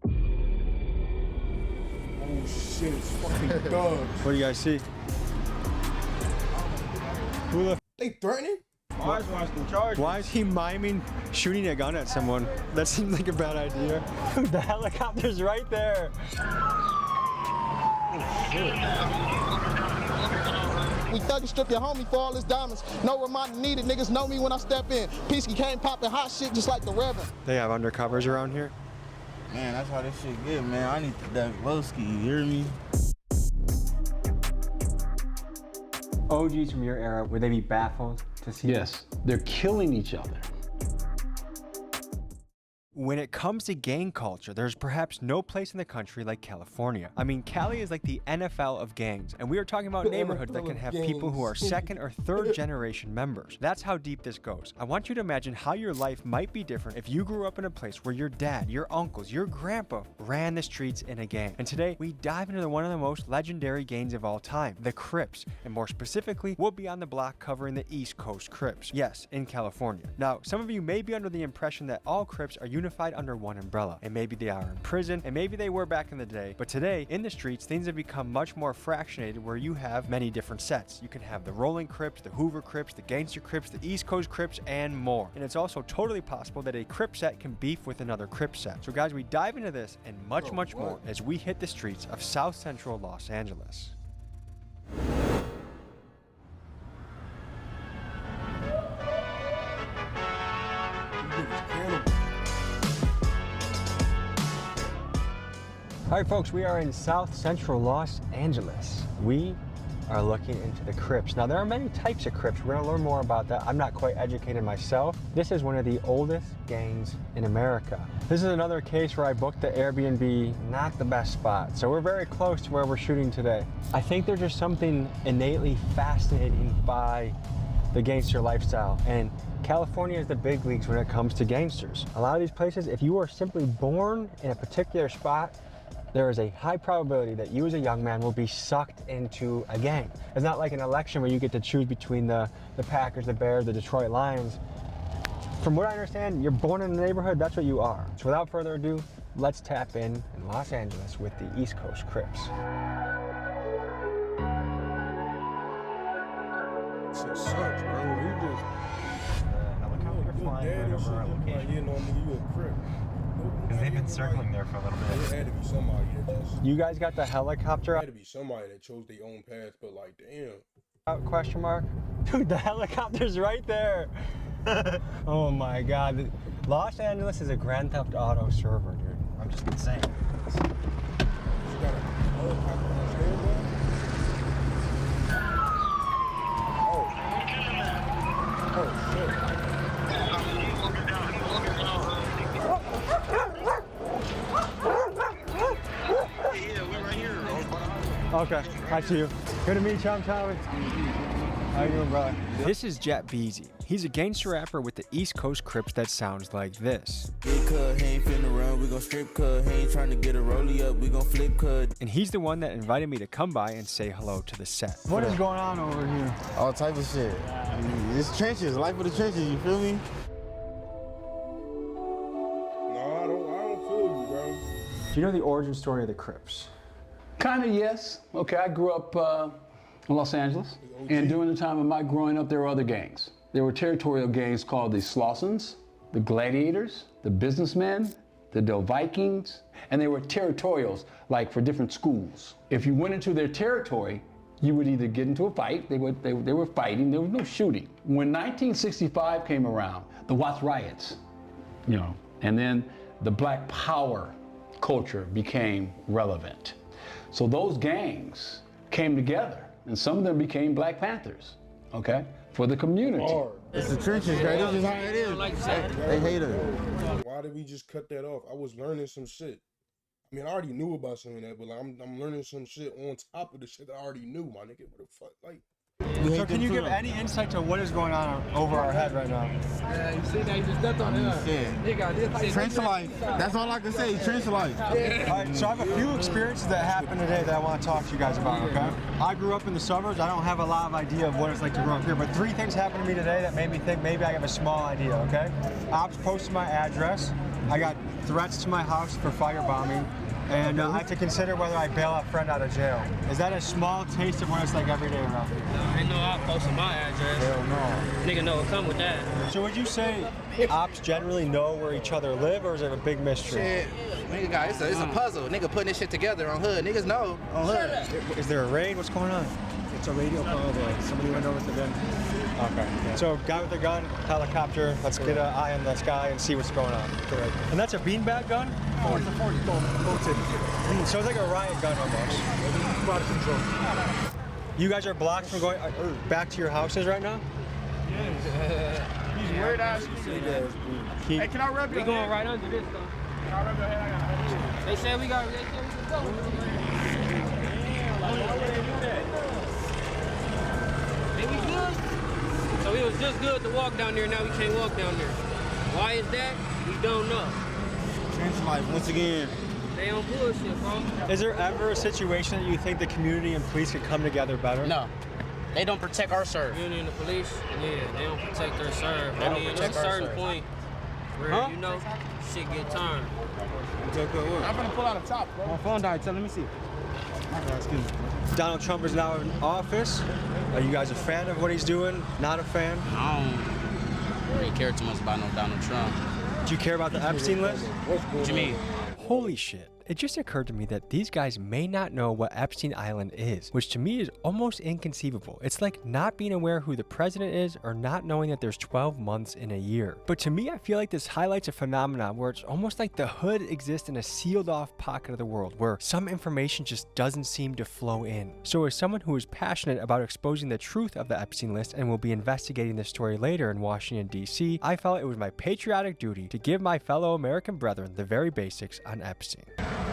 Oh shit, it's fucking thugs. What do you guys see? Who the? They threatening? Why is he miming shooting a gun at someone? That seems like a bad idea. The helicopter's right there. We thug and strip your homie for all his diamonds. No reminder needed, niggas know me when I step in. Peasky came popping hot shit just like the Reverend. They have undercovers around here. Man, that's how this shit get, man. I need that Lowski, you hear me? OGs from your era, would they be baffled to see? Yes, they're killing each other. When it comes to gang culture, there's perhaps no place in the country like California. I mean, Cali is like the NFL of gangs, and we are talking about neighborhoods that can have people who are second or third generation members. That's how deep this goes. I want you to imagine how your life might be different if you grew up in a place where your dad, your uncles, your grandpa ran the streets in a gang. And today, we dive into one of the most legendary gangs of all time, the Crips. And more specifically, we'll be on the block covering the East Coast Crips. Yes, in California. Now, some of you may be under the impression that all Crips are unified under one umbrella, and maybe they are in prison, and maybe they were back in the day, but today in the streets things have become much more fractionated where you have many different sets. You can have the Rolling Crips, the Hoover Crips, the Gangster Crips, the East Coast Crips, and more. And it's also totally possible that a Crip set can beef with another Crip set. So guys, we dive into this and much more as we hit the streets of South Central Los Angeles. All right, folks, we are in South Central Los Angeles. We are looking into the Crips. Now, there are many types of Crips. We're gonna learn more about that. I'm not quite educated myself. This is one of the oldest gangs in America. This is another case where I booked the Airbnb, not the best spot. So we're very close to where we're shooting today. I think there's just something innately fascinating by the gangster lifestyle. And California is the big leagues when it comes to gangsters. A lot of these places, if you are simply born in a particular spot, there is a high probability that you as a young man will be sucked into a gang. It's not like an election where you get to choose between the Packers, the Bears, the Detroit Lions. From what I understand, you're born in a neighborhood, that's what you are. So without further ado, let's tap in Los Angeles with the East Coast Crips. Shit sucks, bro. You just Helicopter flying right over our location. You know, nigga, you a Crip. Because they've been circling there for a little bit. There had to be somebody that just. You guys got the helicopter There out? had to be somebody that chose their own path, but like, damn. Question mark? Dude, the helicopter's right there. Oh my God. Los Angeles is a Grand Theft Auto server, dude. I'm just saying. You got a helicopter on standby? Oh shit. Okay, I see you. Good to meet you, I'm Tommy. How you doing, brother? This is Jet Beezy. He's a gangster rapper with the East Coast Crips that sounds like this. Big cut, he ain't finna run, we gon' strip cut. He ain't trying to get a rollie up, we gon' flip cut. And he's the one that invited me to come by and say hello to the set. What is going on over here? All type of shit. It's trenches, life of the trenches, you feel me? No, I don't feel you, bro. Do you know the origin story of the Crips? Kind of, yes. Okay, I grew up in Los Angeles, and during the time of my growing up, there were other gangs. There were territorial gangs called the Slossons, the Gladiators, the Businessmen, the Del Vikings, and they were territorials, like for different schools. If you went into their territory, you would either get into a fight, they were fighting, there was no shooting. When 1965 came around, the Watts riots, you know, and then the Black Power culture became relevant. So those gangs came together, and some of them became Black Panthers, okay, for the community. Hard. It's the trenches, right? This is how it is. They hate us. Why did we just cut that off? I was learning some shit. I mean, I already knew about some of that, but like, I'm learning some shit on top of the shit that I already knew, my nigga. What the fuck? Like, So can you give any insight to what is going on over our head right now? Yeah, you see that? You just stepped on it. Trench life. That's all I can say. Trench life. All right, so I have a few experiences that happened today that I want to talk to you guys about, okay? I grew up in the suburbs. I don't have a lot of idea of what it's like to grow up here, but 3 things happened to me today that made me think maybe I have a small idea, okay? Ops posted my address. I got threats to my house for firebombing, and I have to consider whether I bail a friend out of jail. Is that a small taste of what it's like every day around here? I know I posted my address. Hell no. Nigga know what come with that. So would you say ops generally know where each other live, or is it a big mystery? Shit, nigga, guys, it's a puzzle. Nigga putting this shit together on hood. Niggas know on hood. Is there a raid? What's going on? It's a radio call that somebody went over to them. Okay. Yeah. So guy with a gun, helicopter, let's get an eye on the sky and see what's going on. Correct. And that's a beanbag gun? Oh, it's a 40. So it's like a riot gun almost. Out of control. You guys are blocked from going back to your houses right now? These weird ass. Hey, can I rub your We going right under this though. Can I rub your head? They said we got to go. They we good? So it was just good to walk down there, now we can't walk down there. Why is that? We don't know. Trans life once again. They on bullshit, bro. Is there ever a situation that you think the community and police could come together better? No. They don't protect our serve. Community and the police, yeah, they don't protect their serve. They don't I mean, protect there's a our certain serve. point where, you know, shit get turned. I'm gonna pull out a top, bro. My phone died. Let me see. Excuse me. Donald Trump is now in office. Are you guys a fan of what he's doing? Not a fan? I don't really care too much about no Donald Trump. Do you care about the Epstein list? What you mean? Holy shit. It just occurred to me that these guys may not know what Epstein Island is, which to me is almost inconceivable. It's like not being aware who the president is or not knowing that there's 12 months in a year. But to me, I feel like this highlights a phenomenon where it's almost like the hood exists in a sealed off pocket of the world where some information just doesn't seem to flow in. So as someone who is passionate about exposing the truth of the Epstein list and will be investigating this story later in Washington, D.C., I felt it was my patriotic duty to give my fellow American brethren the very basics on Epstein.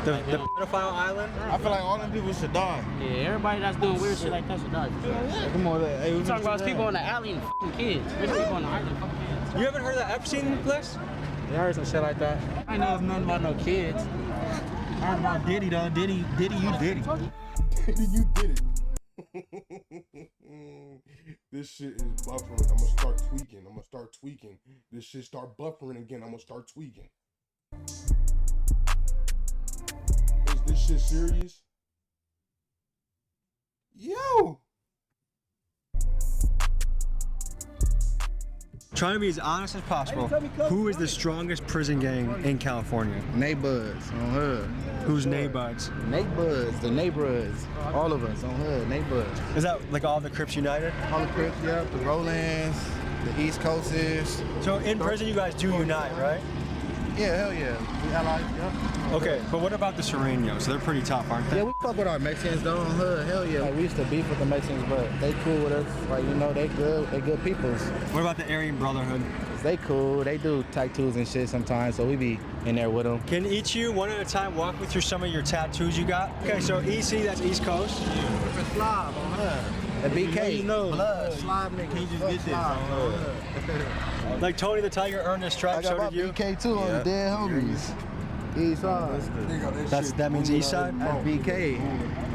The pedophile island? I feel like all them people should die. Yeah, everybody that's doing weird shit like that should die. Come on, hey, We talking about people in the alley and f***ing kids. There's people on the island fucking kids. You haven't heard of the Epstein list? I heard some shit like that. I know nothing about no kids. I heard about Diddy though. Diddy, you did it. You did it. This shit is buffering. I'm gonna start tweaking. This shit start buffering again. I'm gonna start tweaking. Is this shit serious? Yo! Trying to be as honest as possible, who is the strongest prison gang in California? Neighbors on hood. Who's Neighbors? Neighbors, the neighbors. All of us on hood, neighbors. Is that like all the Crips United? All the Crips, yeah. The Rollins, the East Coasters. So in prison you guys do unite, right? Yeah, hell yeah. We allies, yeah. Okay, but what about the Serenios? They're pretty tough, aren't they? Yeah, we fuck with our Mexicans though on hood, hell yeah. Like, we used to beef with the Mexicans, but they cool with us. Like, you know, they good peoples. What about the Aryan Brotherhood? They cool, they do tattoos and shit sometimes, so we be in there with them. Can each you, one at a time, walk me through some of your tattoos you got? Okay, so EC, that's East Coast. It's Slob on hood. The BK, you know, blood, Slob nigga. Can you just get this on hood? Like Tony the Tiger earned his stripes, so did you? BK too on the dead homies. East side. That means East side? That's BK.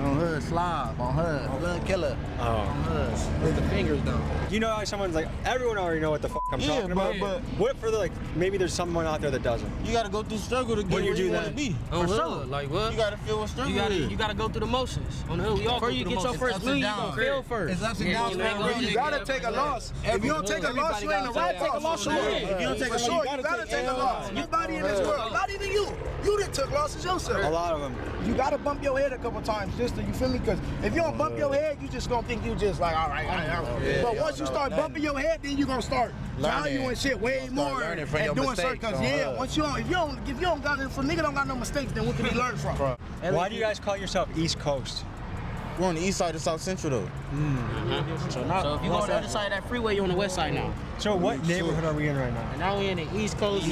On hood, Slob, on hood, blood killer. Oh. On hood. With the fingers though. You know how someone's like, everyone already know what the fuck I'm talking about? but What for the, like, maybe there's someone out there that doesn't? you gotta go through struggle to get When you where do you that- wanna be. On For hood, sure. like what? You gotta feel what struggle is. You gotta go through the motions. On the hood, we all Before go you through the get your motions. first million, you gonna fail first. It's ups and Yeah, downs. you ain't for gonna you. You gotta take a loss. If you don't take a loss, you ain't the right take a loss for on sure. that. If you don't take For a sure, loss, you gotta take a loss. Nobody in this world, not even you. You done took losses yourself. A lot of them. You gotta bump your head a couple times just to, you feel me? Because if you don't bump your head, you just gonna think you just like, all right. But once you start bumping your head, then you gonna start valuing shit way more learning and from your doing certain. mistakes Cause on yeah, hood. once if you don't got if a nigga don't got no mistakes, then what can he learn from? Why do you guys call yourself East Coast? We're on the east side of South Central though. So if you go on the other side of that freeway, you're on the west side now. So what neighborhood are we in right now? And now we in the East Coast.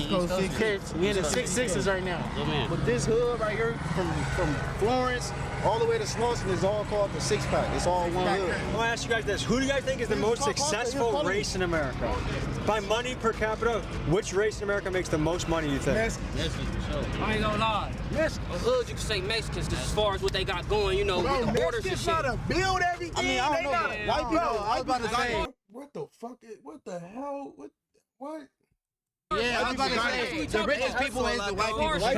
Crips. We in the 6-6s right now. Yeah, man. But this hood right here, from Florence all the way to Slauson, is all called the Six Pack. It's all one hood. I want to ask you guys this. Who do you guys think is the most successful race in America? By money per capita, which race in America makes the most money, you think? Mexicans for sure. I ain't gonna lie. On hood, you can say Mexicans, 'cause as far as what they got going, you know, with the borders and Mexicans shit. try to build everything. I mean, I don't know. They White people, I was about to say. What the fuck? What the hell? What? Yeah, I'm about to say, the richest people is the white people. Can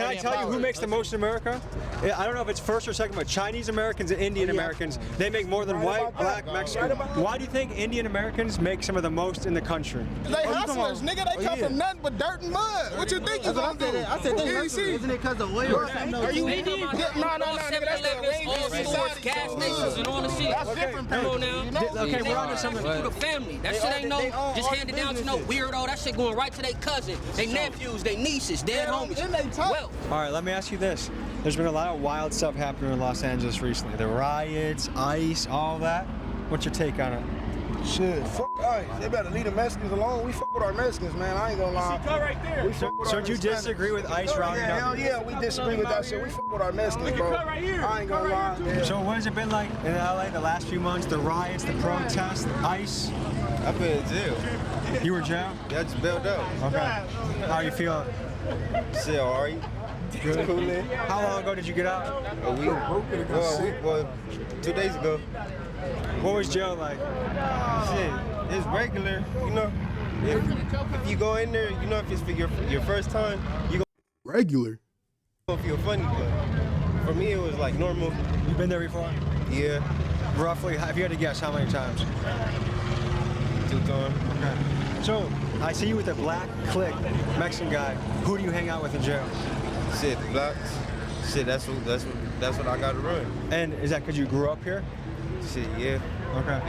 I tell you who makes the most in America? I don't know if it's first or second, but Chinese Americans and Indian Americans, they make more than white, black, Mexican. Why do you think Indian Americans make some of the most in the country? They hustlers, nigga. They come from nothing but dirt and mud. What you think you gonna do? I said they hustlers. Isn't it because of oil or something? Are you Indian? No, nigga. That's the arrangement society. Gas stations and all the shit. That's different. Come on now. Okay, we're on to something. Through the family. That shit ain't no just handed down to no weirdo. That shit going right to their cousin, their nephews, their nieces, dead homies. Well, all right, let me ask you this. There's been a lot of wild stuff happening in Los Angeles recently. The riots, ICE, all that. What's your take on it? Shit, fuck ICE. They better leave the Mexicans alone. We fuck with our Mexicans, man. I ain't gonna lie. Right there. So do you disagree with ICE rounding Yeah, up? hell yeah, we disagree with that shit. We fuck with our Mexicans, bro. Right here. I ain't gonna lie. Yeah. So what has it been like in LA the last few months? The riots, the protests, ICE? I've been in jail. You were in jail? Yeah, I just bailed out. Okay. How are you feeling? Shit, alright. Good. Cool, man. How long ago did you get out? A week. Well, 2 days ago. What was jail like? Shit, it's regular, you know. If you go in there, you know, if it's for your first time, you go Regular. feel funny, but for me it was like normal. You been there before? Yeah. Roughly, if you had to guess, how many times? 2 times. Okay. So, I see you with a black clique, Mexican guy. Who do you hang out with in jail? Shit, the blocks. Shit, that's what I got to run. And is that because you grew up here? Shit, yeah. Okay.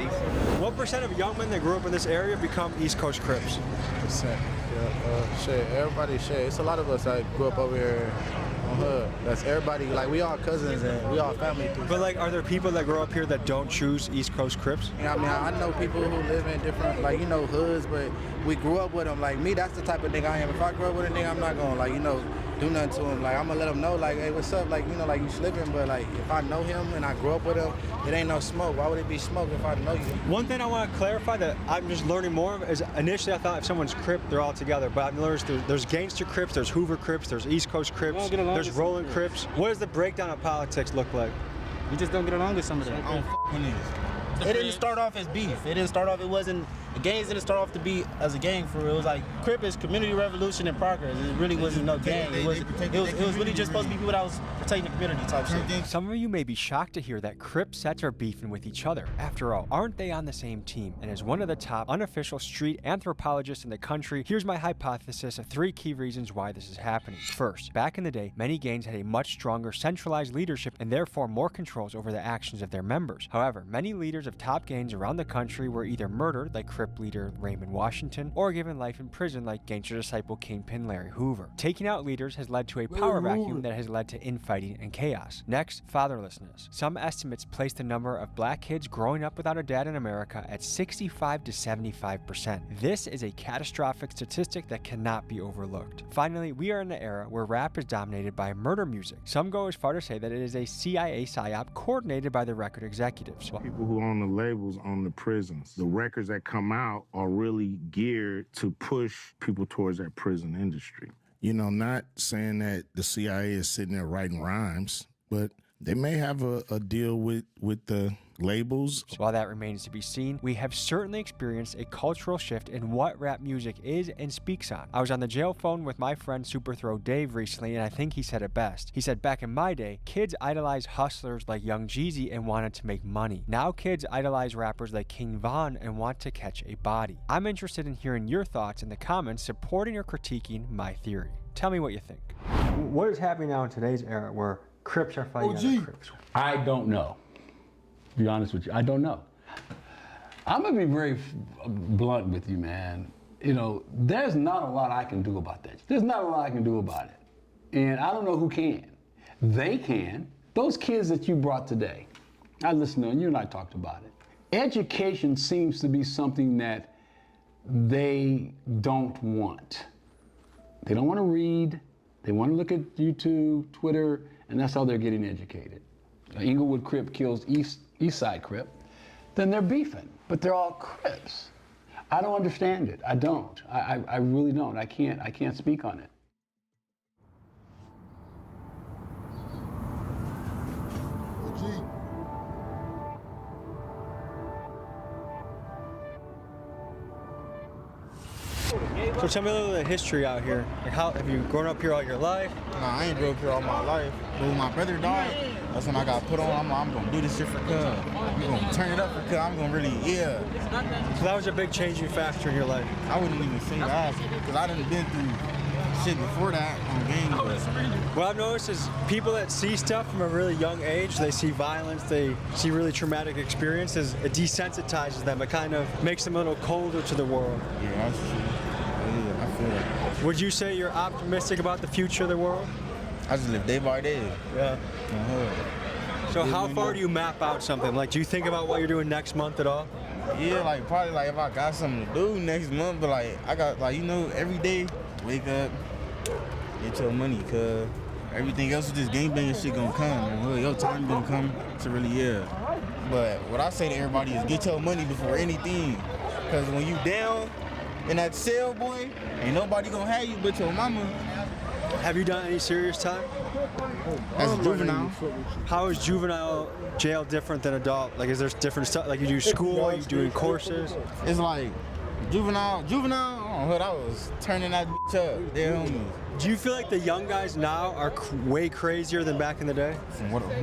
What percent of young men that grew up in this area become East Coast Crips? Shit, everybody, shit. It's a lot of us that grew up over here on hood. That's everybody, like, we all cousins and we all family. But, like, are there people that grow up here that don't choose East Coast Crips? Yeah, I mean, I know people who live in different, like, you know, hoods, but we grew up with them. Like, me, that's the type of nigga I am. If I grew up with a nigga, I'm not gonna, like, you know, do nothing to him. Like, I'm gonna let him know, like, hey, what's up? Like, you know, like, you slipping, but, like, if I know him and I grew up with him, it ain't no smoke. Why would it be smoke if I know you? One thing I want to clarify that I'm just learning more of is initially I thought if someone's Crip, they're all together. But I've learned there's gangster Crips, there's Hoover Crips, there's East Coast Crips, there's Rolling Crips. What does the breakdown of politics look like? We just don't get along with some of them. I don't fuck with niggas. It didn't start off as beef. It didn't start off, it wasn't, the gangs didn't start off to be as a gang for real. It was like Crip is community revolution in progress. It really wasn't no gang. It was really just supposed to be people that was protecting the community type shit. Some of you may be shocked to hear that Crip sets are beefing with each other. After all, aren't they on the same team? And as one of the top unofficial street anthropologists in the country, here's my hypothesis of 3 key reasons why this is happening. First, back in the day, many gangs had a much stronger centralized leadership and therefore more controls over the actions of their members. However, many leaders of top gangs around the country were either murdered, like Crip leader Raymond Washington, or given life in prison, like gangster disciple Kingpin Larry Hoover. Taking out leaders has led to a power vacuum that has led to infighting and chaos. Next, fatherlessness. Some estimates place the number of black kids growing up without a dad in America at 65 to 75%. This is a catastrophic statistic that cannot be overlooked. Finally, we are in an era where rap is dominated by murder music. Some go as far to say that it is a CIA psyop coordinated by the record executives. People who own the labels own the prisons. The records that come out are really geared to push people towards that prison industry. You know, not saying that the CIA is sitting there writing rhymes, but they may have a deal with the labels. So while that remains to be seen, we have certainly experienced a cultural shift in what rap music is and speaks on. I was on the jail phone with my friend Superthrow Dave recently, and I think he said it best. He said, back in my day, kids idolized hustlers like Young Jeezy and wanted to make money. Now kids idolize rappers like King Von and want to catch a body. I'm interested in hearing your thoughts in the comments supporting or critiquing my theory. Tell me what you think. What is happening now in today's era where Crips are fighting other Crips? I don't know. To be honest with you, I don't know. I'm gonna be very blunt with you, man. You know, there's not a lot I can do about that. There's not a lot I can do about it. And I don't know who can. They can. Those kids that you brought today, I listened to them, you and I talked about it. Education seems to be something that they don't want. They don't want to read. They want to look at YouTube, Twitter, and that's how they're getting educated. Inglewood Crip kills East Side Crip, then they're beefing, but they're all Crips. I don't understand it. I don't. I really don't. I can't speak on it. Gave So tell me a little bit of history out here. Like how have you grown up here all your life? Nah, I ain't grew up here all my life. But when my brother died, that's when I got put on. I'm gonna do this shit for cuz. I'm gonna turn it up for cuz. I'm gonna really, yeah. So that was a big changing factor in your life. I wouldn't even say that because I done been through shit before that on game. What I've noticed is people that see stuff from a really young age, they see violence, they see really traumatic experiences, it desensitizes them. It kind of makes them a little colder to the world. Yeah, that's true. Yeah, I feel that. Would you say you're optimistic about the future of the world? I just live day by day. Yeah. So how far do you map out something? Like, do you think about what you're doing next month at all? Yeah, like probably like if I got something to do next month, but like I got like, you know, every day, wake up, get your money, cuz everything else is just gangbanging shit gonna come. Your time gonna come to really, yeah. But what I say to everybody is get your money before anything. Cause when you down in that cell, boy, ain't nobody gonna have you but your mama. Have you done any serious time? As a juvenile. How is juvenile jail different than adult? Like, is there different stuff? Like, you do school, you doing courses? It's like juvenile, oh, I was turning that bitch up. They homies. Do you feel like the young guys now are way crazier than back in the day?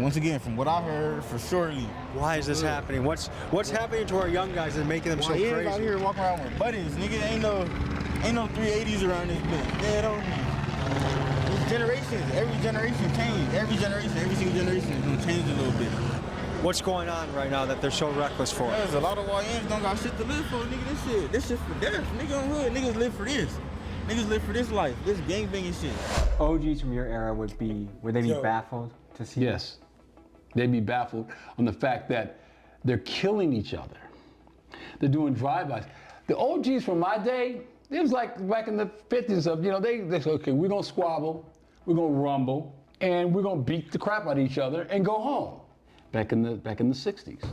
Once again, from what I heard, for surely. Why is this happening? What's happening to our young guys that's making them so crazy? Out here walking around with buttons, nigga. Ain't no 380s around this bitch. Dead on me. It's generations. Every generation change. Every single generation is gonna change a little bit. What's going on right now that they're so reckless for? There's a lot of YNs don't got shit to live for, nigga. This shit for death. Nigga on hood. Niggas live for this. Niggas live for this life. This gangbanging shit. OGs from your era would they be baffled to see? Yes. They'd be baffled on the fact that they're killing each other. They're doing drive-bys. The OGs from my day, it was like back in the 50s of, you know, they said, okay, we're gonna squabble, we're gonna rumble, and we're gonna beat the crap out of each other and go home. Back in the 60s.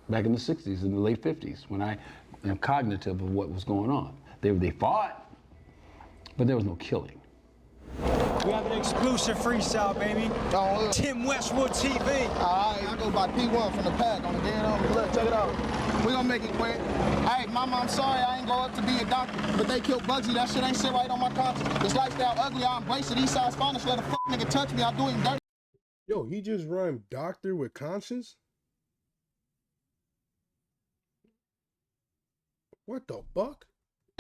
Back in the 60s, in the late 50s, when I am cognitive of what was going on. They fought, but there was no killing. We have an exclusive freestyle, baby. Tim Westwood TV. All right, I go by P1 from the pack on the dead on. Look, check it out. We gonna make it quick. Hey, mama, I'm sorry I ain't grow up to be a doctor, but they killed Bugsy. That shit ain't sit right on my conscience. This lifestyle ugly, I embrace it. Eastside's finest, let a fuck nigga touch me, I do him dirty. Yo, he just rhymed doctor with conscience? What the fuck?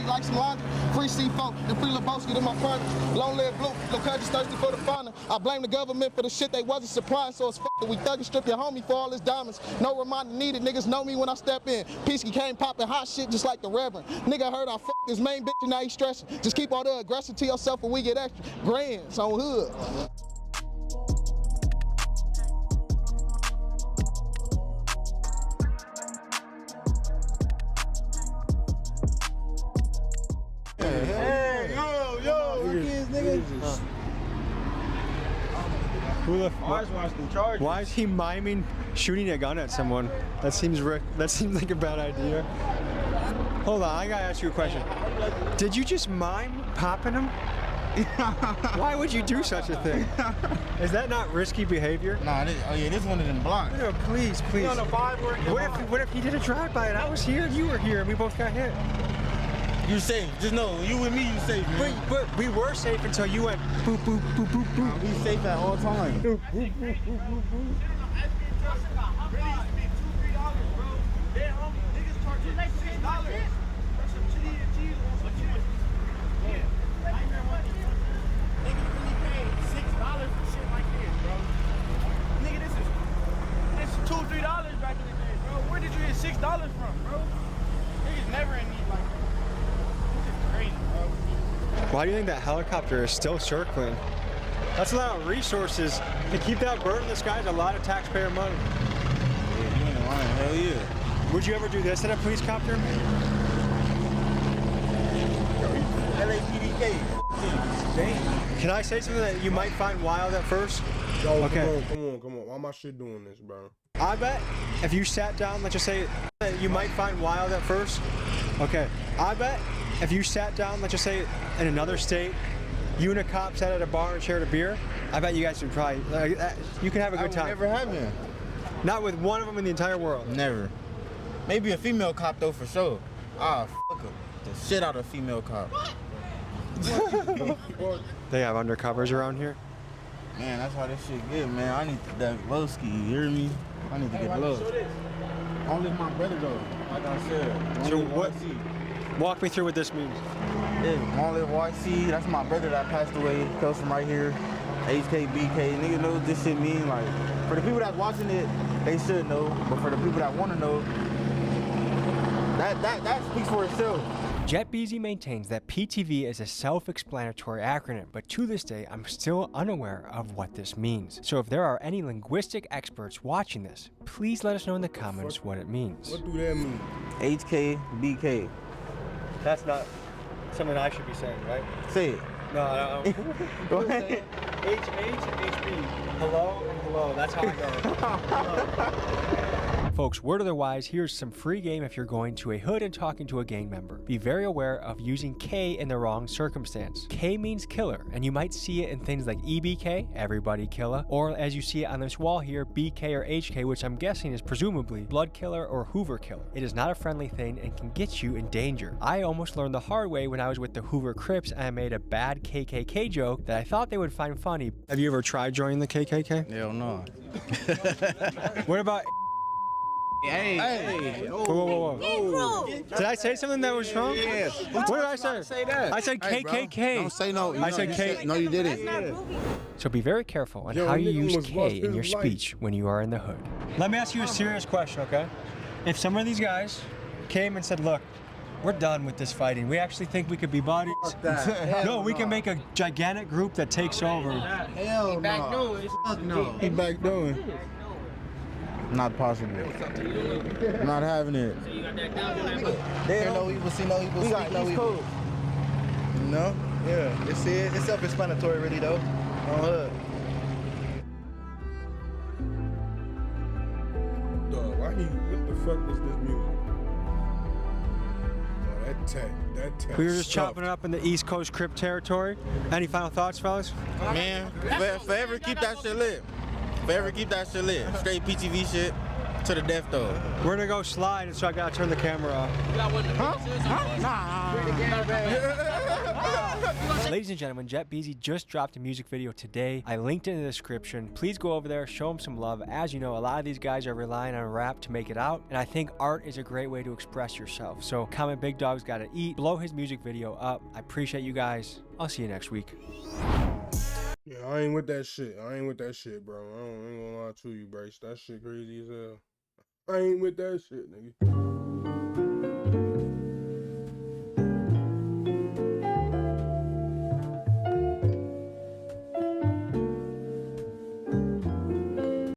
Like some laundry, free C4, and free Lebowski to my partner. Long live blue, no country's thirsty for the fauna. I blame the government for the shit they wasn't surprised, so it's fucked. We thug and strip your homie for all his diamonds. No reminder needed, niggas know me when I step in. Peasky came popping hot shit just like the Reverend. Nigga heard I fucked his main bitch and now he stressing. Just keep all the aggression to yourself when we get extra. Grands on hood. Why is he miming shooting a gun at someone? That seems like a bad idea. Hold on, I gotta ask you a question. Did you just mime popping him? Why would you do such a thing? Is that not risky behavior? Nah, this one of them blocks. No, please. On a 5 What if he did a drive-by and I was here and you were here and we both got hit? You safe. Just know, you and me, you safe, man. But we were safe until you went boop, boop, boop, boop, boop. Nah, we safe at all times. $2-3 back in the day, bro. Where did you get $6 from, bro? Niggas never in need like that. This is crazy, bro. Why do you think that helicopter is still circling? That's a lot of resources. To keep that bird in the sky is a lot of taxpayer money. Yeah, you ain't lying. Hell yeah. Would you ever do this in a police copter? LAPDK. Can I say something that you might find wild at first? Yo, okay. Come on. Why my shit doing this, bro? I bet if you sat down, let's just say that you might find wild at first. Okay. I bet if you sat down, let's just say in another state, you and a cop sat at a bar and shared a beer, I bet you guys would probably, you could have a good time. Never happened. Not with one of them in the entire world. Never. Maybe a female cop though, for sure. Ah, fuck her. The shit out of a female cop. They have undercovers around here? Man, that's how this shit get, man. I need that low ski, you hear me? I need to get low. Only my brother though, like I said. So what? Walk me through what this means. Yeah, Long Live YC, that's my brother that passed away. He comes from right here. HK, BK, nigga know what this shit mean. Like, for the people that's watching it, they should know. But for the people that want to know, that speaks for itself. Jet Beezy maintains that PTV is a self-explanatory acronym, but to this day, I'm still unaware of what this means. So if there are any linguistic experts watching this, please let us know in the comments what it means. What do that mean? HK, BK. That's not something I should be saying, right? Say it. No, I don't. Go ahead. HH and HB. Hello and hello. That's how I go. Folks, word otherwise, here's some free game if you're going to a hood and talking to a gang member. Be very aware of using K in the wrong circumstance. K means killer, and you might see it in things like EBK, everybody killer, or as you see it on this wall here, BK or HK, which I'm guessing is presumably blood killer or Hoover killer. It is not a friendly thing and can get you in danger. I almost learned the hard way when I was with the Hoover Crips and I made a bad KKK joke that I thought they would find funny. Have you ever tried joining the KKK? Hell no. What about Hey. Whoa. Did I say something that was wrong? Yes. What did I say? I said KKK. Don't say no. I said K. No, you didn't. So be very careful on how you use K in your speech when you are in the hood. Let me ask you a serious question, okay? If some of these guys came and said, look, we're done with this fighting. We actually think we could be buddies. No, we can make a gigantic group that takes over. Hell no. He back doing. Not possible. Not having it. They know he was, We got East Coast. No? Yeah. It's self-explanatory really though. On hood. Dog, what the fuck is this music? Oh, that tech. We were just chopping it up in the East Coast Crip territory. Any final thoughts, fellas? Man, forever keep that shit lit. Forever keep that shit lit. Straight PTV shit to the death though. We're gonna go slide, so I gotta turn the camera off. Ladies and gentlemen, Jet Beezy just dropped a music video today. I linked it in the description. Please go over there, show him some love. As you know, a lot of these guys are relying on rap to make it out, and I think art is a great way to express yourself. So comment Big Dog's Gotta Eat, blow his music video up. I appreciate you guys. I'll see you next week. Yeah, I ain't with that shit. I ain't bro. I ain't gonna lie to you, bro. That shit crazy as hell. I ain't with that shit, nigga.